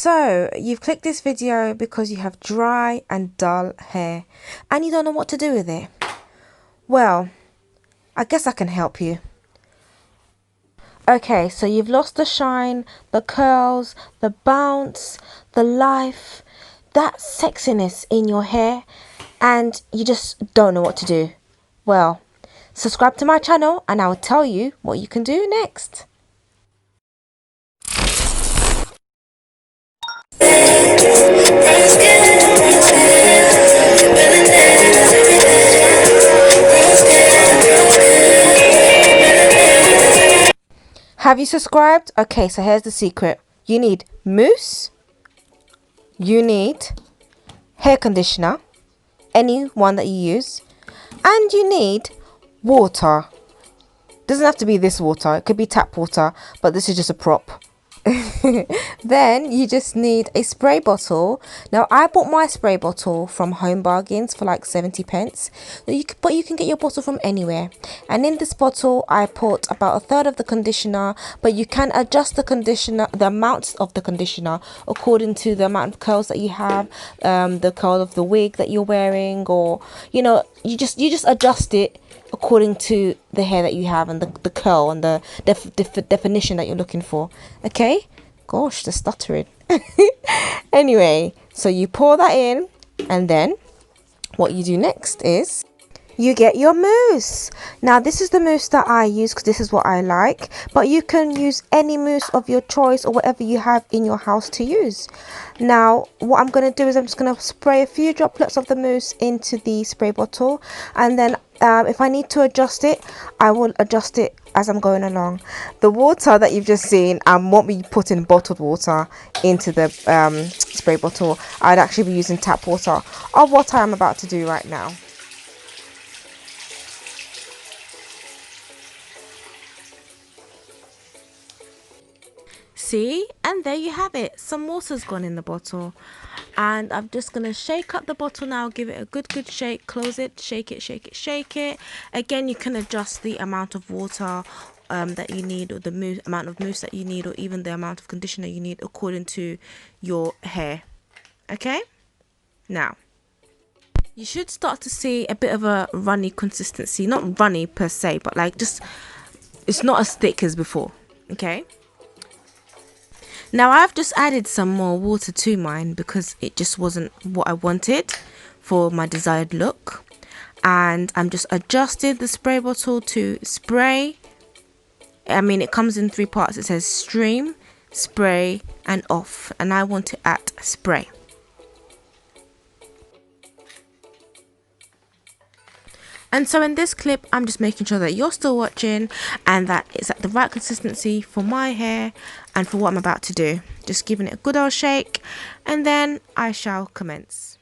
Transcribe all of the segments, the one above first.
So, you've clicked this video because you have dry and dull hair and you don't know what to do with it. Well, I guess I can help you. Okay, so you've lost the shine, the curls, the bounce, the life, that sexiness in your hair, and you just don't know what to do. Well, subscribe to my channel and I'll tell you what you can do next. Have you subscribed? Okay, so here's the secret. You need mousse, you need hair conditioner, any one that you use, and you need water. Doesn't have to be this water, it could be tap water, but this is just a prop. Then you just need a spray bottle. Now I bought my spray bottle from Home Bargains for like 70 pence, but you can get your bottle from anywhere. And in this bottle I put about a third of the conditioner, but you can adjust the conditioner, the amount of the conditioner, according to the amount of curls that you have, the curl of the wig that you're wearing, or you know, you just adjust it according to the hair that you have and the curl and the definition that you're looking for. Okay, gosh, the stuttering. Anyway, so you pour that in, and then what you do next is you get your mousse. Now this is the mousse that I use because this is what I like, but you can use any mousse of your choice or whatever you have in your house to use. Now what I'm going to do is I'm just going to spray a few droplets of the mousse into the spray bottle, and then if I need to adjust it, I will adjust it as I'm going along. The water that you've just seen, I won't be putting bottled water into the spray bottle. I'd actually be using tap water of what I'm about to do right now. See, and there you have it. Some water's gone in the bottle, and I'm just gonna shake up the bottle now. Give it a good shake. Close it, shake it, shake it, shake it. Again, you can adjust the amount of water that you need, or the amount of mousse that you need, or even the amount of conditioner you need according to your hair. Okay, now you should start to see a bit of a runny consistency. Not runny per se, but like just, it's not as thick as before. Okay. Now I've just added some more water to mine because it just wasn't what I wanted for my desired look. And I'm just adjusting the spray bottle to spray. I mean, it comes in 3 parts. It says stream, spray and off. And I want it at spray. And so in this clip, I'm just making sure that you're still watching and that it's at the right consistency for my hair and for what I'm about to do. Just giving it a good old shake, and then I shall commence.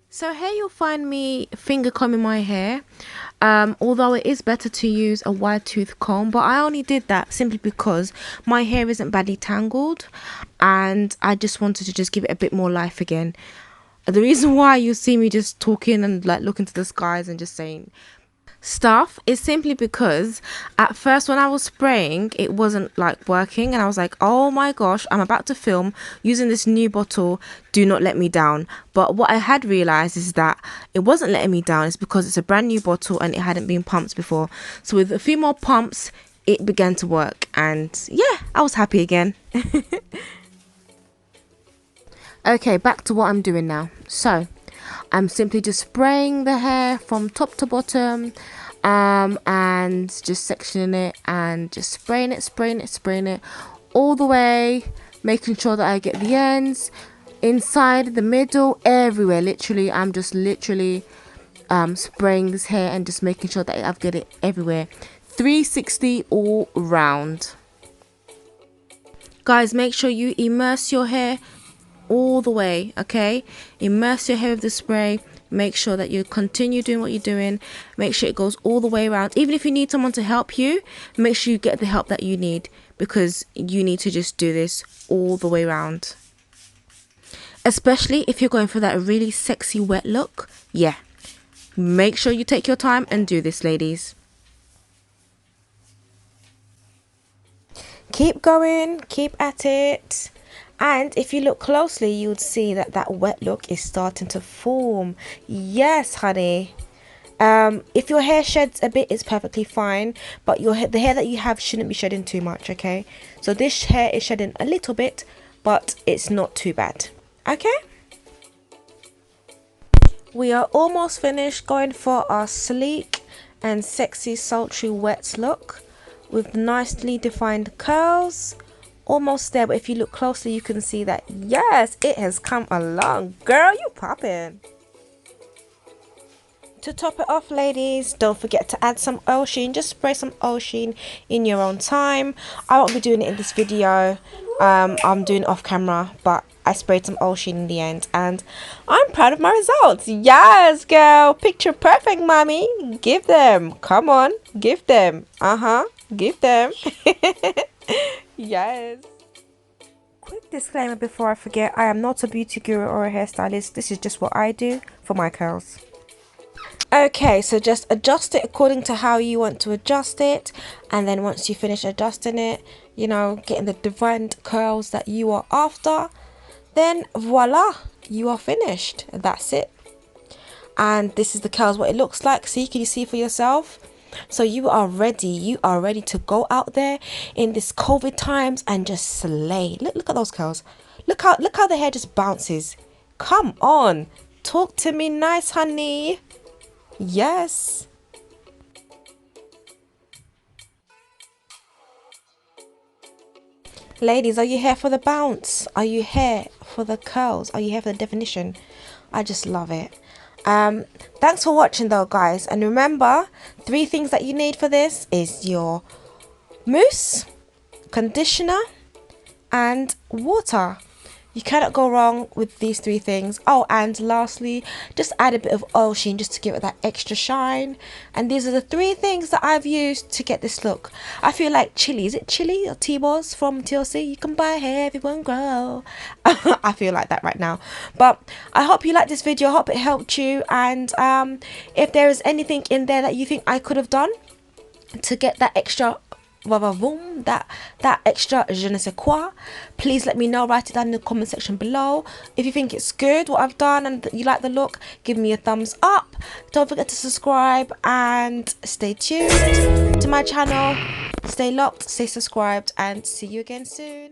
So here you'll find me finger combing my hair, although it is better to use a wide tooth comb, but I only did that simply because my hair isn't badly tangled and I just wanted to just give it a bit more life again. The reason why you see me just talking and like looking to the skies and just saying stuff is simply because at first when I was spraying, it wasn't like working, and I was like, oh my gosh, I'm about to film using this new bottle, do not let me down. But what I had realized is that it wasn't letting me down. It's because it's a brand new bottle and it hadn't been pumped before. So with a few more pumps, it began to work, and yeah, I was happy again. Okay, back to what I'm doing now. So I'm simply just spraying the hair from top to bottom, and just sectioning it and just spraying it all the way, making sure that I get the ends, inside, the middle, everywhere. Literally, I'm just literally spraying this hair and just making sure that I've got it everywhere. 360 all round. Guys, make sure you immerse your hair all the way. Okay, immerse your hair with the spray. Make sure that you continue doing what you're doing. Make sure it goes all the way around. Even if you need someone to help you, make sure you get the help that you need, because you need to just do this all the way around, especially if you're going for that really sexy wet look. Yeah, make sure you take your time and do this, ladies. Keep going, keep at it. And if you look closely, you would see that that wet look is starting to form. Yes, honey. If your hair sheds a bit, it's perfectly fine, but the hair that you have shouldn't be shedding too much, okay? So this hair is shedding a little bit, but it's not too bad, okay? We are almost finished going for our sleek and sexy sultry wet look with nicely defined curls. Almost there, but if you look closely, you can see that yes, it has come along. Girl, you popping. To top it off, ladies, don't forget to add some oil sheen. Just spray some oil sheen in your own time. I won't be doing it in this video. I'm doing it off camera, but I sprayed some oil sheen in the end, and I'm proud of my results. Yes, girl, picture perfect, mommy. Give them. Come on, give them. Give them. Yes. Quick disclaimer before I forget, I am not a beauty guru or a hairstylist. This is just what I do for my curls. Okay, so just adjust it according to how you want to adjust it, and then once you finish adjusting it, you know, getting the defined curls that you are after, then voila, you are finished. That's it. And this is the curls, what it looks like. See, can you see for yourself? So you are ready to go out there in this COVID times and just slay. Look at those curls. Look how the hair just bounces. Come on, talk to me nice, honey. Yes. Ladies, are you here for the bounce? Are you here for the curls? Are you here for the definition? I just love it. Thanks for watching though, guys. And remember, 3 things that you need for this is your mousse, conditioner, and water. You cannot go wrong with these 3 things. Oh, and lastly, just add a bit of oil sheen just to give it that extra shine. And these are the 3 things that I've used to get this look. I feel like chili. Is it chili or T-Boz from TLC? You can buy hair if you won't grow. I feel like that right now. But I hope you liked this video. I hope it helped you. And if there is anything in there that you think I could have done to get that extra that extra je ne sais quoi, please let me know. Write it down in the comment section below. If you think it's good what I've done and you like the look, give me a thumbs up. Don't forget to subscribe and stay tuned to my channel. Stay locked, stay subscribed, and see you again soon.